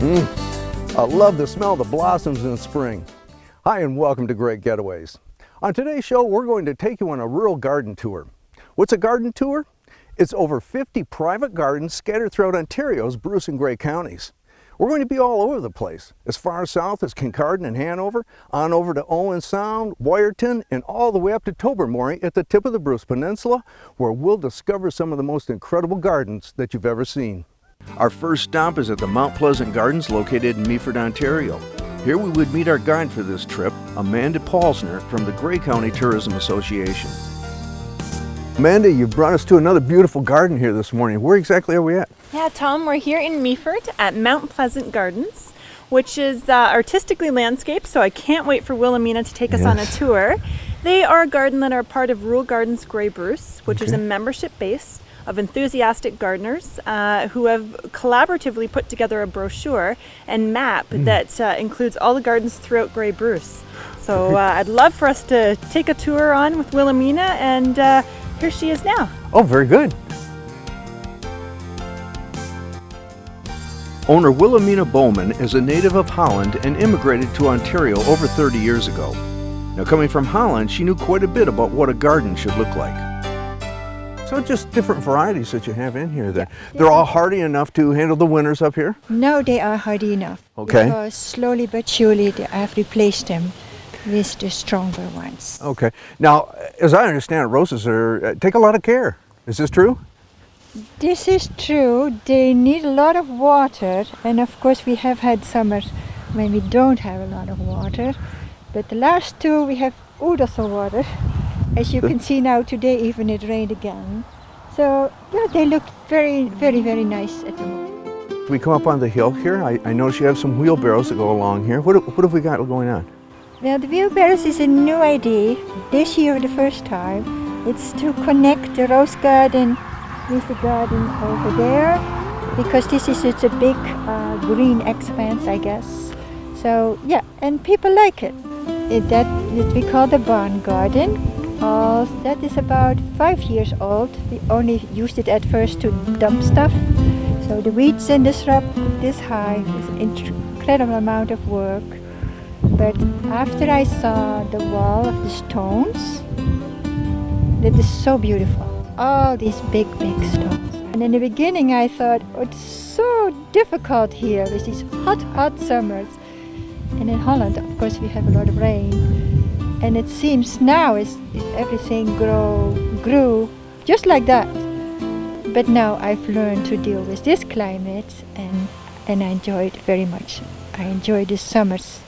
I love the smell of the blossoms in spring. Hi and welcome to Great Getaways. On today's show, we're going to take you on a rural garden tour. What's a garden tour? It's over 50 private gardens scattered throughout Ontario's Bruce and Grey counties. We're going to be all over the place, as far south as Kincardine and Hanover, on over to Owen Sound, Wyerton, and all the way up to Tobermory at the tip of the Bruce Peninsula, where we'll discover some of the most incredible gardens that you've ever seen. Our first stop is at the Mount Pleasant Gardens located in Meaford, Ontario. Here we would meet our guide for this trip, Amanda Paulsner from the Grey County Tourism Association. Amanda, you brought us to another beautiful garden here this morning. Where exactly are we at? Yeah, Tom, we're here in Meaford at Mount Pleasant Gardens, which is artistically landscaped, so I can't wait for Wilhelmina to take us on a tour. They are a garden that are part of Rural Gardens Grey Bruce, which is a membership base of enthusiastic gardeners who have collaboratively put together a brochure and map that includes all the gardens throughout Grey Bruce. So I'd love for us to take a tour on with Wilhelmina, and here she is now. Oh, very good. Owner Wilhelmina Bowman is a native of Holland and immigrated to Ontario over 30 years ago. Now, coming from Holland, she knew quite a bit about what a garden should look like. So just different varieties that you have in here then. They're all hardy enough to handle the winters up here? No, they are hardy enough. Okay. Because slowly but surely I've replaced them with the stronger ones. Okay. Now, as I understand it, roses take a lot of care. Is this true? This is true. They need a lot of water, and of course we have had summers when we don't have a lot of water. But the last two we have oodles of water. As you can see now, today even it rained again. So yeah, they look very, very, very nice at the moment. We come up on the hill here. I notice you have some wheelbarrows that go along here. What have we got going on? Well, the wheelbarrows is a new idea. This year, the first time, it's to connect the rose garden with the garden over there, because this is such a big green expanse, I guess. So yeah, and people like it. That we call the barn garden. That is about 5 years old. We only used it at first to dump stuff. So the weeds and the shrub this high is an incredible amount of work. But after I saw the wall of the stones, that is so beautiful. All these big, big stones. And in the beginning I thought, oh, it's so difficult here with these hot, hot summers. And in Holland, of course, we have a lot of rain. And it seems now everything grew just like that. But now I've learned to deal with this climate, and I enjoy it very much. I enjoy the summers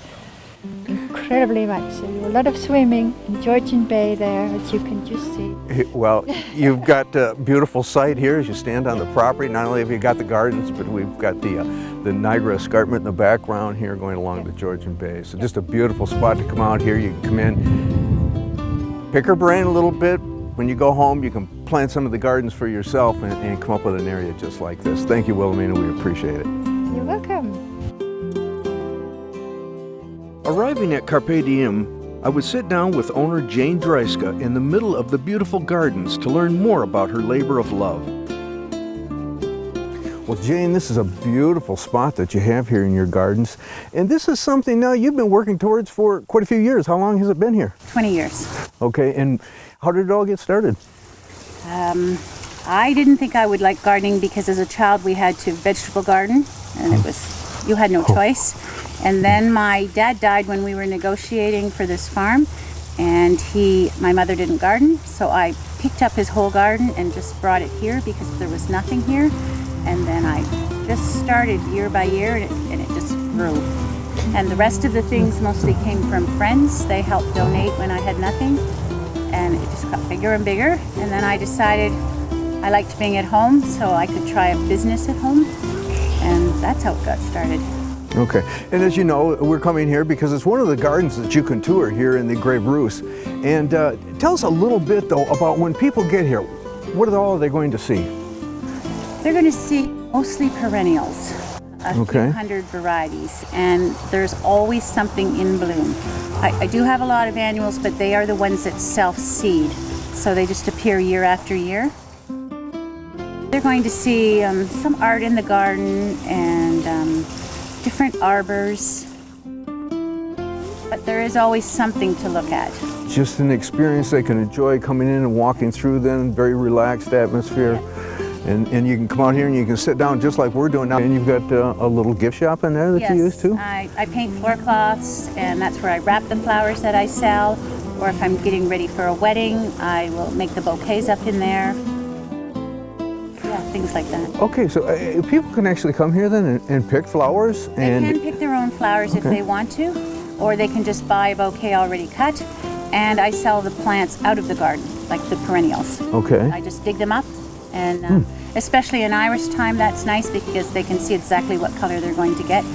incredibly much. So a lot of swimming in Georgian Bay there, as you can just see. Well, you've got a beautiful sight here as you stand on the property. Not only have you got the gardens, but we've got the Niagara Escarpment in the background here going along the Georgian Bay. So just a beautiful spot to come out here. You can come in, pick her brain a little bit. When you go home, you can plant some of the gardens for yourself and come up with an area just like this. Thank you, Wilhelmina. We appreciate it. You're welcome. Arriving at Carpe Diem, I would sit down with owner Jane Dreiska in the middle of the beautiful gardens to learn more about her labor of love. Well, Jane, this is a beautiful spot that you have here in your gardens. And this is something now you've been working towards for quite a few years. How long has it been here? 20 years. Okay, and how did it all get started? I didn't think I would like gardening because as a child we had to vegetable garden, and you had no choice. And then my dad died when we were negotiating for this farm, and my mother didn't garden, so I picked up his whole garden and just brought it here because there was nothing here. And then I just started year by year, and it just grew. And the rest of the things mostly came from friends. They helped donate when I had nothing, and it just got bigger and bigger. And then I decided I liked being at home, so I could try a business at home, and that's how it got started. Okay, and as you know, we're coming here because it's one of the gardens that you can tour here in the Grey Bruce. And tell us a little bit, though, about when people get here, what all are they going to see? They're going to see mostly perennials, a few hundred varieties, and there's always something in bloom. I do have a lot of annuals, but they are the ones that self-seed, so they just appear year after year. They're going to see some art in the garden and different arbors. But there is always something to look at. Just an experience they can enjoy coming in and walking through then, very relaxed atmosphere. And you can come out here and you can sit down just like we're doing now. And you've got a little gift shop in there that you use too? I paint floor cloths, and that's where I wrap the flowers that I sell. Or if I'm getting ready for a wedding, I will make the bouquets up in there. Yeah, things like that. Okay, so people can actually come here then and pick flowers? They can pick their own flowers if they want to, or they can just buy a bouquet already cut. And I sell the plants out of the garden, like the perennials. Okay. I just dig them up, and especially in iris time, that's nice because they can see exactly what color they're going to get,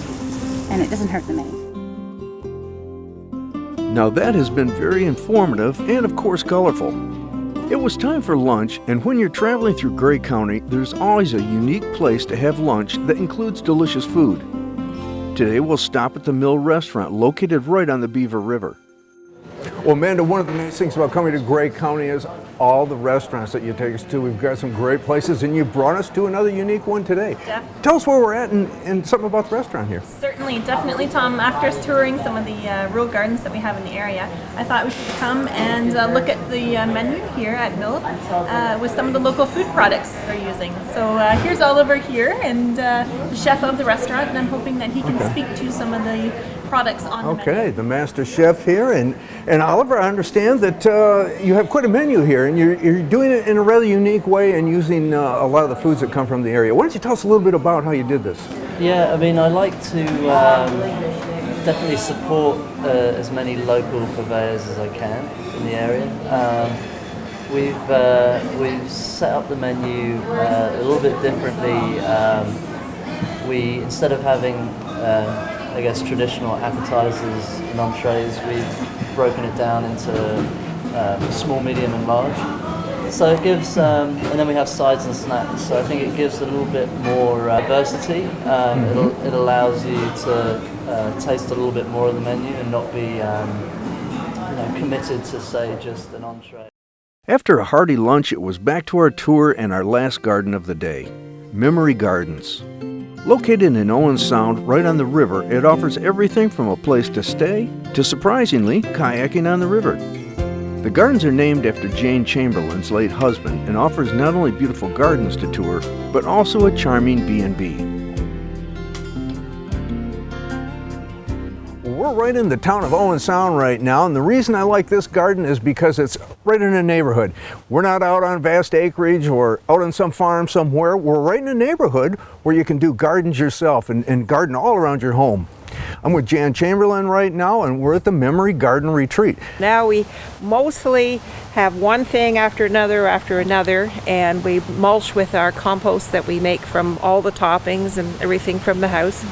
and it doesn't hurt them any. Now that has been very informative and of course colorful. It was time for lunch, and when you're traveling through Gray County, there's always a unique place to have lunch that includes delicious food. Today we'll stop at the Mill Restaurant located right on the Beaver River. Well, Amanda, one of the nice things about coming to Gray County is all the restaurants that you take us to. We've got some great places, and you brought us to another unique one today. Tell us where we're at and something about the restaurant here. Certainly, definitely, Tom. After us touring some of the rural gardens that we have in the area, I thought we should come and look at the menu here at Mill with some of the local food products they're using. So here's Oliver here, and the chef of the restaurant, and I'm hoping that he can speak to some of the products on the menu. Okay, the master chef here, and Oliver, I understand that you have quite a menu here, and you're doing it in a rather unique way and using a lot of the foods that come from the area. Why don't you tell us a little bit about how you did this? Yeah, I mean, I like to definitely support as many local purveyors as I can in the area. We've set up the menu a little bit differently. We, instead of having I guess traditional appetizers and entrees, we've broken it down into small, medium and large. So it gives, and then we have sides and snacks, so I think it gives a little bit more diversity. It allows you to taste a little bit more of the menu and not be committed to, say, just an entree. After a hearty lunch, it was back to our tour and our last garden of the day, Memory Gardens. Located in Owen Sound, right on the river, it offers everything from a place to stay to, surprisingly, kayaking on the river. The gardens are named after Jane Chamberlain's late husband and offers not only beautiful gardens to tour, but also a charming B&B. We're right in the town of Owen Sound right now, and the reason I like this garden is because it's right in a neighborhood. We're not out on vast acreage or out on some farm somewhere. We're right in a neighborhood where you can do gardens yourself and garden all around your home. I'm with Jan Chamberlain right now, and we're at the Memory Garden Retreat. Now we mostly have one thing after another, and we mulch with our compost that we make from all the toppings and everything from the house.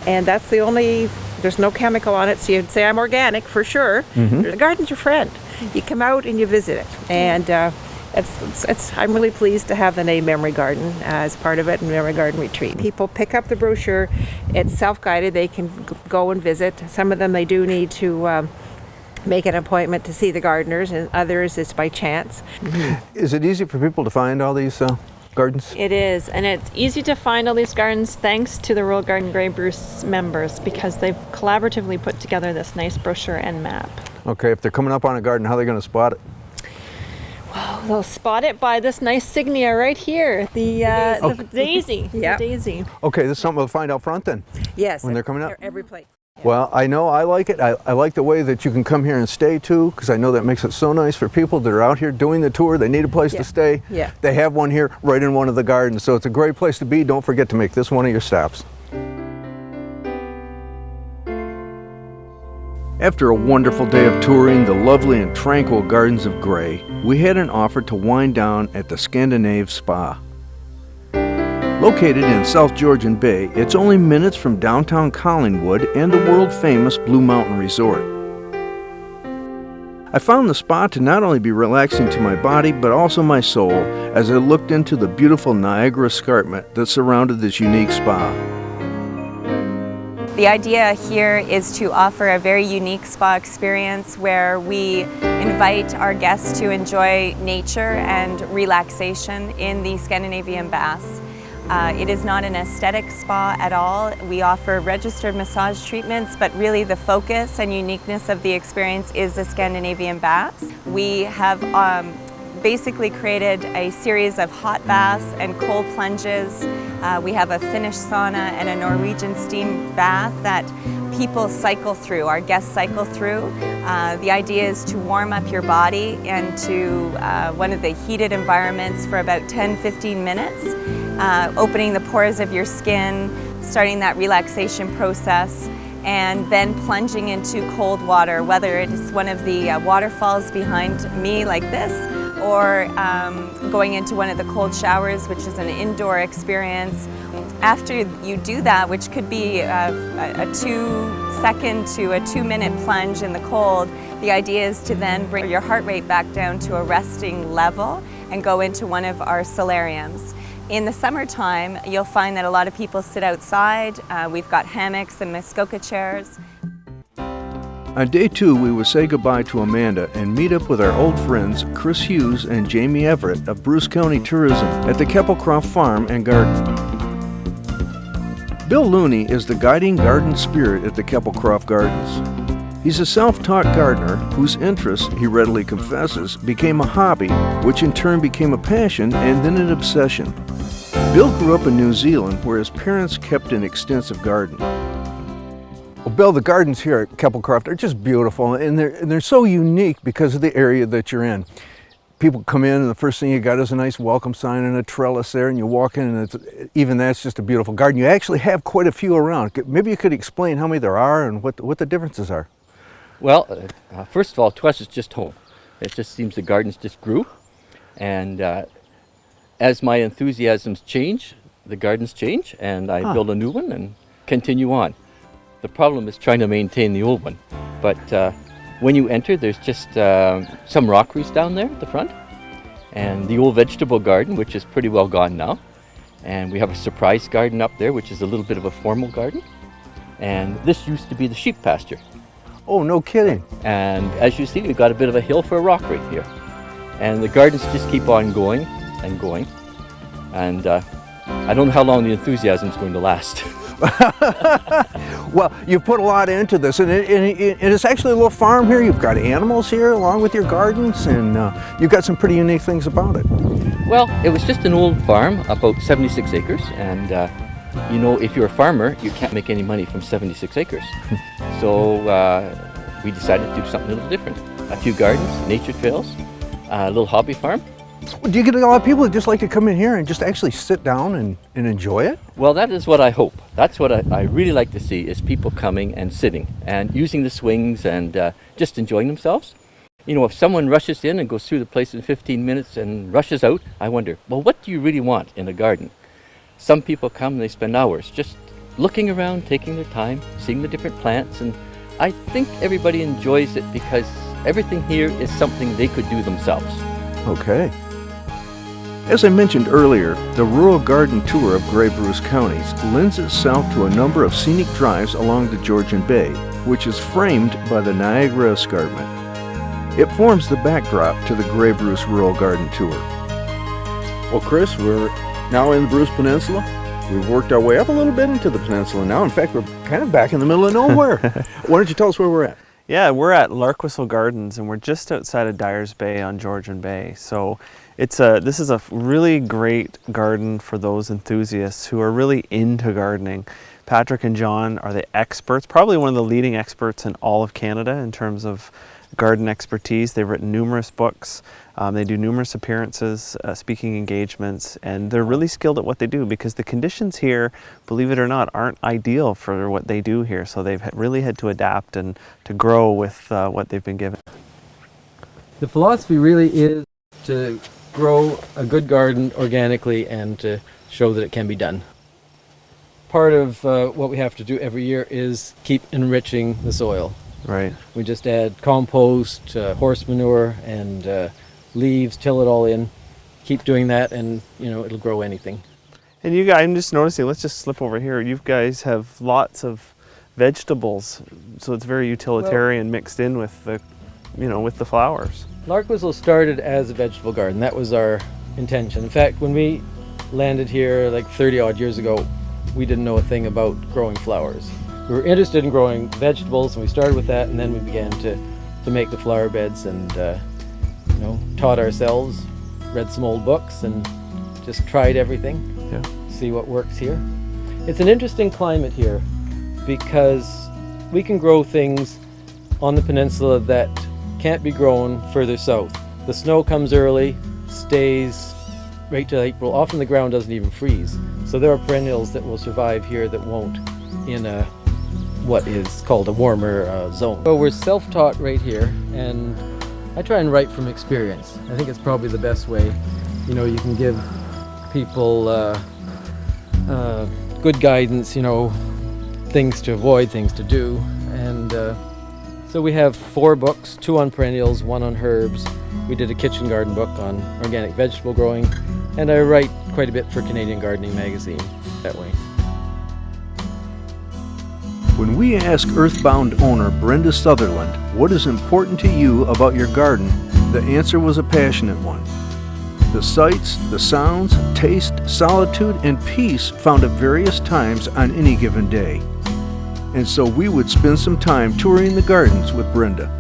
And that's the only, there's no chemical on it, so you'd say I'm organic for sure. The garden's your friend. You come out and you visit it. And I'm really pleased to have the name Memory Garden as part of it, and Memory Garden Retreat. People pick up the brochure. It's self-guided. They can go and visit. Some of them they do need to make an appointment to see the gardeners, and others it's by chance. Is it easy for people to find all these gardens? It is, and it's easy to find all these gardens thanks to the Rural Garden Grey Bruce members, because they've collaboratively put together this nice brochure and map. Okay, if they're coming up on a garden, how are they going to spot it? Well, they'll spot it by this nice signia right here, the daisy. Yep. The daisy. Okay, this is something we'll find out front then? Yes. When they're coming up? Every place. Well, I know I like it. I like the way that you can come here and stay too, because I know that makes it so nice for people that are out here doing the tour. They need a place to stay. Yeah. They have one here right in one of the gardens, so it's a great place to be. Don't forget to make this one of your stops. After a wonderful day of touring the lovely and tranquil gardens of Gray, we had an offer to wind down at the Scandinave Spa. Located in South Georgian Bay, it's only minutes from downtown Collingwood and the world-famous Blue Mountain Resort. I found the spa to not only be relaxing to my body, but also my soul, as I looked into the beautiful Niagara escarpment that surrounded this unique spa. The idea here is to offer a very unique spa experience where we invite our guests to enjoy nature and relaxation in the Scandinavian baths. It is not an aesthetic spa at all. We offer registered massage treatments, but really the focus and uniqueness of the experience is the Scandinavian baths. We have basically created a series of hot baths and cold plunges. We have a Finnish sauna and a Norwegian steam bath that people cycle through, our guests cycle through. The idea is to warm up your body into one of the heated environments for about 10-15 minutes, opening the pores of your skin, starting that relaxation process, and then plunging into cold water, whether it is one of the waterfalls behind me like this, or going into one of the cold showers, which is an indoor experience. After you do that, which could be a 2-second to a 2-minute plunge in the cold, the idea is to then bring your heart rate back down to a resting level and go into one of our solariums. In the summertime, you'll find that a lot of people sit outside. We've got hammocks and Muskoka chairs. On day 2, we will say goodbye to Amanda and meet up with our old friends Chris Hughes and Jamie Everett of Bruce County Tourism at the Keppel Croft Farm and Garden. Bill Looney is the guiding garden spirit at the Keppel Croft Gardens. He's a self-taught gardener whose interest, he readily confesses, became a hobby, which in turn became a passion and then an obsession. Bill grew up in New Zealand where his parents kept an extensive garden. Well, Bill, the gardens here at Keppel Croft are just beautiful, and they're so unique because of the area that you're in. People come in and the first thing you got is a nice welcome sign and a trellis there, and you walk in and even that's just a beautiful garden. You actually have quite a few around. Maybe you could explain how many there are and what the differences are. Well, first of all, to us it's just home. It just seems the gardens just grew, and as my enthusiasms change, the gardens change, and I build a new one and continue on. The problem is trying to maintain the old one, but when you enter, there's just some rockeries down there at the front, and the old vegetable garden, which is pretty well gone now, and we have a surprise garden up there, which is a little bit of a formal garden, and this used to be the sheep pasture. Oh, no kidding. And as you see, we've got a bit of a hill for a rockery here, and the gardens just keep on going and going, and I don't know how long the enthusiasm is going to last. Well, you've put a lot into this, and it's actually a little farm here. You've got animals here along with your gardens, and you've got some pretty unique things about it. Well, it was just an old farm, about 76 acres, and you know, if you're a farmer, you can't make any money from 76 acres. So we decided to do something a little different. A few gardens, nature trails, a little hobby farm. Do you get a lot of people that just like to come in here and just actually sit down and enjoy it? Well, that is what I hope. That's what I really like to see, is people coming and sitting and using the swings and just enjoying themselves. You know, if someone rushes in and goes through the place in 15 minutes and rushes out, I wonder, well, what do you really want in a garden? Some people come and they spend hours just looking around, taking their time, seeing the different plants, and I think everybody enjoys it because everything here is something they could do themselves. Okay. As I mentioned earlier, the rural garden tour of Grey Bruce counties lends itself to a number of scenic drives along the Georgian Bay, which is framed by the Niagara Escarpment. It forms the backdrop to the Grey Bruce Rural Garden Tour. Well, Chris, we're now in the Bruce Peninsula. We've worked our way up a little bit into the peninsula now. In fact, we're kind of back in the middle of nowhere. Why don't you tell us where we're at? Yeah, we're at Larkwhistle Gardens, and we're just outside of Dyers Bay on Georgian Bay. So this is a really great garden for those enthusiasts who are really into gardening. Patrick and John are the experts, probably one of the leading experts in all of Canada in terms of garden expertise. They've written numerous books. They do numerous appearances, speaking engagements, and they're really skilled at what they do because the conditions here, believe it or not, aren't ideal for what they do here. So they've really had to adapt and to grow with what they've been given. The philosophy really is to grow a good garden organically and to show that it can be done. Part of what we have to do every year is keep enriching the soil. Right. We just add compost, horse manure, and leaves, till it all in. Keep doing that, and you know it'll grow anything. And you guys, I'm just noticing. Let's just slip over here. You guys have lots of vegetables, so it's very utilitarian, mixed in with the, with the flowers. Larkwhistle started as a vegetable garden. That was our intention. In fact, when we landed here like 30 odd years ago, we didn't know a thing about growing flowers. We were interested in growing vegetables, and we started with that, and then we began to make the flower beds, and taught ourselves, read some old books, and just tried everything. Yeah. See what works here. It's an interesting climate here because we can grow things on the peninsula that can't be grown further south. The snow comes early, stays right till April. Often the ground doesn't even freeze. So there are perennials that will survive here that won't in what is called a warmer zone. So we're self-taught right here, and I try and write from experience. I think it's probably the best way. You can give people good guidance, things to avoid, things to do. And so we have 4 books, 2 on perennials, 1 on herbs. We did a kitchen garden book on organic vegetable growing, and I write quite a bit for Canadian Gardening magazine that way. When we ask Earthbound owner Brenda Sutherland what is important to you about your garden, the answer was a passionate one. The sights, the sounds, taste, solitude, and peace found at various times on any given day. And so we would spend some time touring the gardens with Brenda.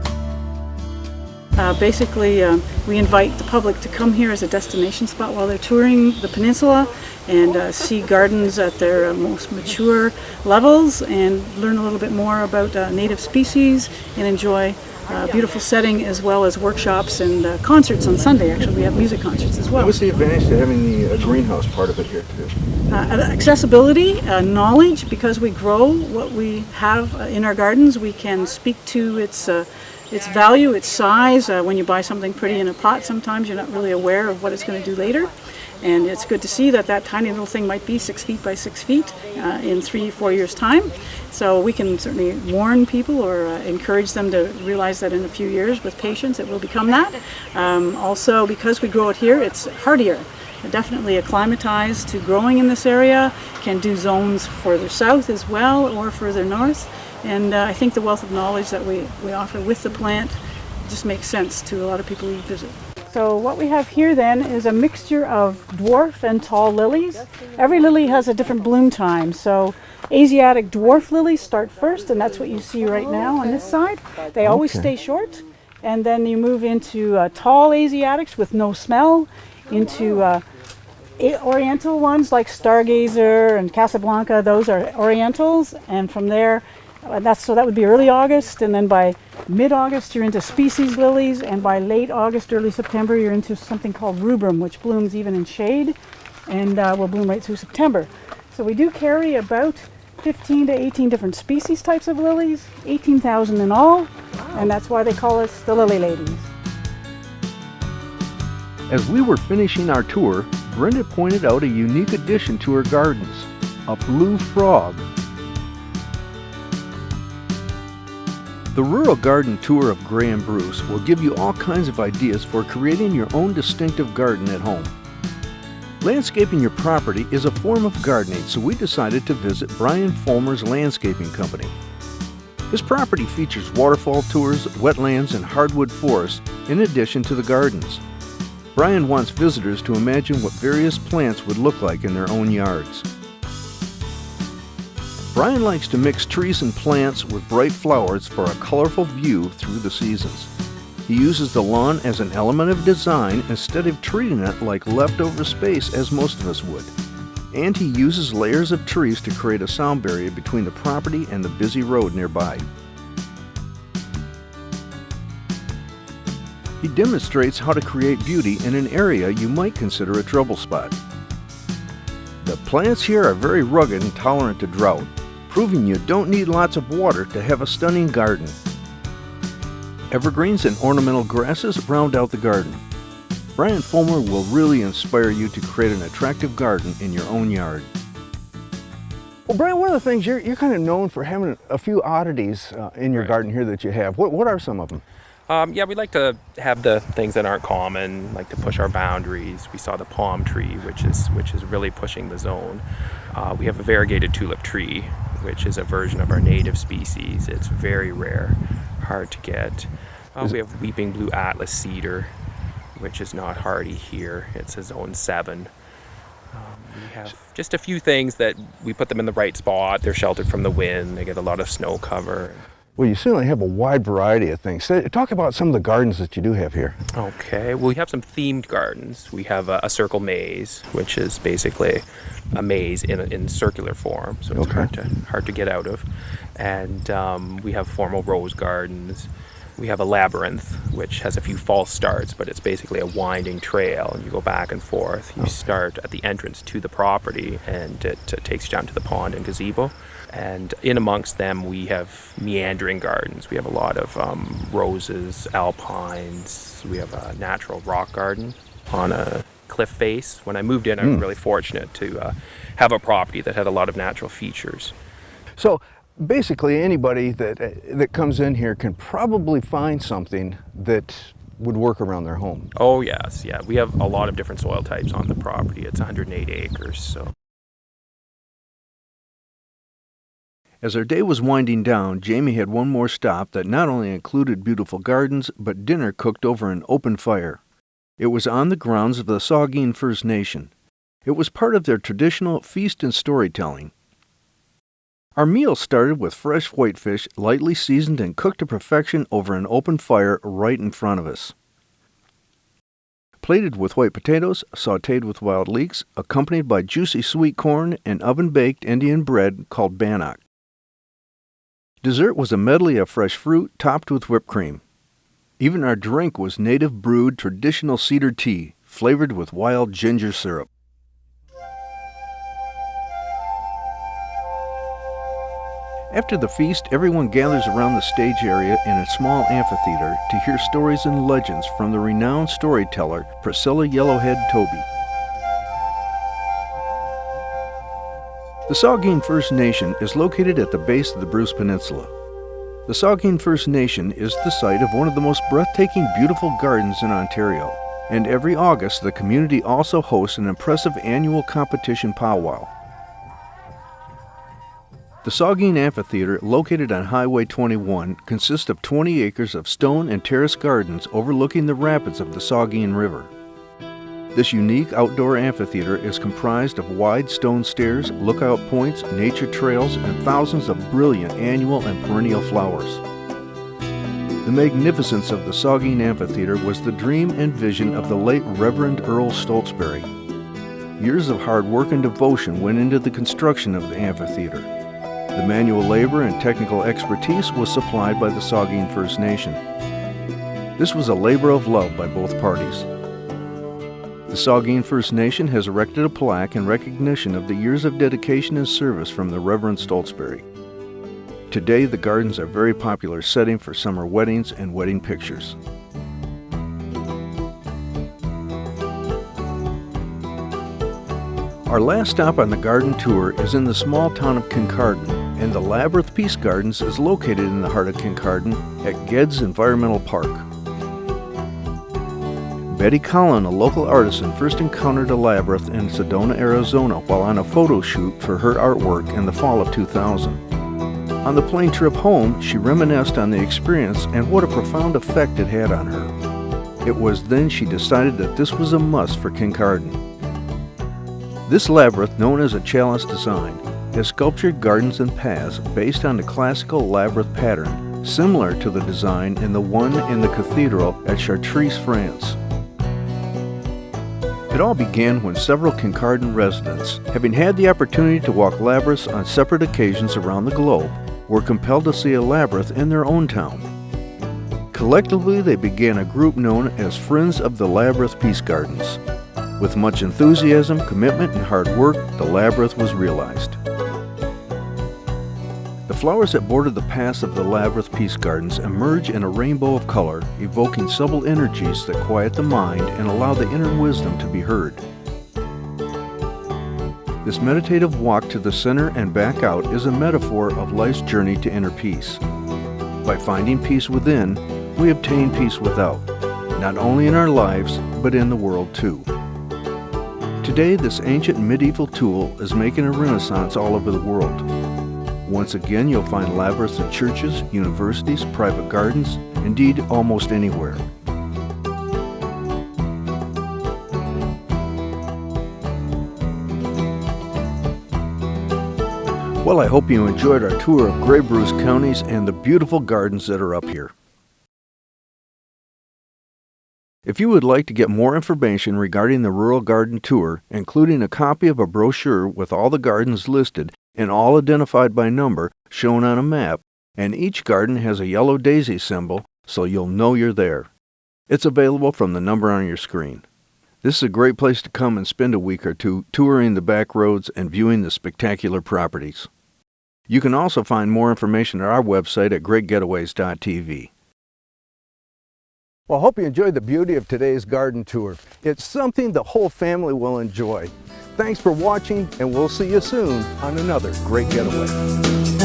Basically, we invite the public to come here as a destination spot while they're touring the peninsula and see gardens at their most mature levels and learn a little bit more about native species and enjoy a beautiful setting, as well as workshops and concerts on Sunday. Actually, we have music concerts as well. What's the advantage to having the greenhouse part of it here too? Accessibility, knowledge, because we grow what we have in our gardens. We can speak to its value, its size. When you buy something pretty in a pot, sometimes you're not really aware of what it's going to do later. And it's good to see that tiny little thing might be 6 feet by 6 feet in 3-4 years' time. So we can certainly warn people or encourage them to realize that in a few years, with patience, it will become that. Also, because we grow it here, it's hardier. Definitely acclimatized to growing in this area, can do zones further south as well or further north. And I think the wealth of knowledge that we offer with the plant just makes sense to a lot of people who visit. So what we have here then is a mixture of dwarf and tall lilies. Every lily has a different bloom time. So Asiatic dwarf lilies start first, and that's what you see right now on this side. They always stay short. And then you move into tall Asiatics with no smell, into oriental ones like Stargazer and Casablanca. Those are orientals. And from there, that would be early August, and then by mid-August you're into species lilies, and by late August, early September, you're into something called rubrum, which blooms even in shade and will bloom right through September. So we do carry about 15 to 18 different species types of lilies, 18,000 in all, and that's why they call us the Lily Ladies. As we were finishing our tour, Brenda pointed out a unique addition to her gardens, a blue frog. The Rural Garden Tour of Gray and Bruce will give you all kinds of ideas for creating your own distinctive garden at home. Landscaping your property is a form of gardening, so we decided to visit Brian Folmer's landscaping company. His property features waterfall tours, wetlands, and hardwood forests, in addition to the gardens. Brian wants visitors to imagine what various plants would look like in their own yards. Brian likes to mix trees and plants with bright flowers for a colorful view through the seasons. He uses the lawn as an element of design instead of treating it like leftover space as most of us would. And he uses layers of trees to create a sound barrier between the property and the busy road nearby. He demonstrates how to create beauty in an area you might consider a trouble spot. The plants here are very rugged and tolerant to drought, proving you don't need lots of water to have a stunning garden. Evergreens and ornamental grasses round out the garden. Brian Folmer will really inspire you to create an attractive garden in your own yard. Well, Brian, one of the things you're kind of known for having a few oddities in your garden here that you have. What are some of them? Yeah, we like to have the things that aren't common, like to push our boundaries. We saw the palm tree, which is really pushing the zone. We have a variegated tulip tree, which is a version of our native species. It's very rare, hard to get. We have weeping blue Atlas cedar, which is not hardy here. It's a zone 7. We have just a few things that we put them in the right spot. They're sheltered from the wind. They get a lot of snow cover. Well, you certainly have a wide variety of things. Talk about some of the gardens that you do have here. Okay, well, we have some themed gardens. We have a circle maze, which is basically a maze in circular form, so it's hard to get out of. And we have formal rose gardens. We have a labyrinth, which has a few false starts, but it's basically a winding trail, and you go back and forth. You start at the entrance to the property, and it takes you down to the pond and gazebo. And in amongst them, we have meandering gardens. We have a lot of roses, alpines. We have a natural rock garden on a cliff face. When I moved in, I was really fortunate to have a property that had a lot of natural features. So basically anybody that comes in here can probably find something that would work around their home. Oh yes, yeah. We have a lot of different soil types on the property. It's 108 acres, so. As our day was winding down, Jamie had one more stop that not only included beautiful gardens, but dinner cooked over an open fire. It was on the grounds of the Sangeen First Nation. It was part of their traditional feast and storytelling. Our meal started with fresh whitefish, lightly seasoned and cooked to perfection over an open fire right in front of us. Plated with white potatoes, sautéed with wild leeks, accompanied by juicy sweet corn and oven-baked Indian bread called bannock. Dessert was a medley of fresh fruit topped with whipped cream. Even our drink was native brewed traditional cedar tea, flavored with wild ginger syrup. After the feast, everyone gathers around the stage area in a small amphitheater to hear stories and legends from the renowned storyteller Priscilla Yellowhead Toby. The Sangeen First Nation is located at the base of the Bruce Peninsula. The Sangeen First Nation is the site of one of the most breathtaking beautiful gardens in Ontario, and every August the community also hosts an impressive annual competition powwow. The Sangeen Amphitheatre, located on Highway 21, consists of 20 acres of stone and terrace gardens overlooking the rapids of the Sangeen River. This unique outdoor amphitheater is comprised of wide stone stairs, lookout points, nature trails, and thousands of brilliant annual and perennial flowers. The magnificence of the Sangeen Amphitheater was the dream and vision of the late Reverend Earl Stoltzberry. Years of hard work and devotion went into the construction of the amphitheater. The manual labor and technical expertise was supplied by the Sangeen First Nation. This was a labor of love by both parties. The Sangeen First Nation has erected a plaque in recognition of the years of dedication and service from the Reverend Stoltzberry. Today, the gardens are a very popular setting for summer weddings and wedding pictures. Our last stop on the garden tour is in the small town of Kincardine, and the Labyrinth Peace Gardens is located in the heart of Kincardine at Geddes Environmental Park. Betty Collin, a local artisan, first encountered a labyrinth in Sedona, Arizona while on a photo shoot for her artwork in the fall of 2000. On the plane trip home, she reminisced on the experience and what a profound effect it had on her. It was then she decided that this was a must for Kincardine. This labyrinth, known as a chalice design, has sculptured gardens and paths based on the classical labyrinth pattern, similar to the design in the one in the cathedral at Chartres, France. It all began when several Kincardine residents, having had the opportunity to walk labyrinths on separate occasions around the globe, were compelled to see a labyrinth in their own town. Collectively, they began a group known as Friends of the Labyrinth Peace Gardens. With much enthusiasm, commitment, and hard work, the labyrinth was realized. The flowers that border the paths of the Labyrinth Peace Gardens emerge in a rainbow of color, evoking subtle energies that quiet the mind and allow the inner wisdom to be heard. This meditative walk to the center and back out is a metaphor of life's journey to inner peace. By finding peace within, we obtain peace without, not only in our lives, but in the world too. Today, this ancient medieval tool is making a renaissance all over the world. Once again, you'll find labyrinths in churches, universities, private gardens, indeed almost anywhere. Well, I hope you enjoyed our tour of Grey Bruce counties and the beautiful gardens that are up here. If you would like to get more information regarding the Rural Garden Tour, including a copy of a brochure with all the gardens listed and all identified by number shown on a map, and each garden has a yellow daisy symbol so you'll know you're there. It's available from the number on your screen. This is a great place to come and spend a week or two touring the back roads and viewing the spectacular properties. You can also find more information at our website at greatgetaways.tv. Well, I hope you enjoyed the beauty of today's garden tour. It's something the whole family will enjoy. Thanks for watching, and we'll see you soon on another Great Getaway.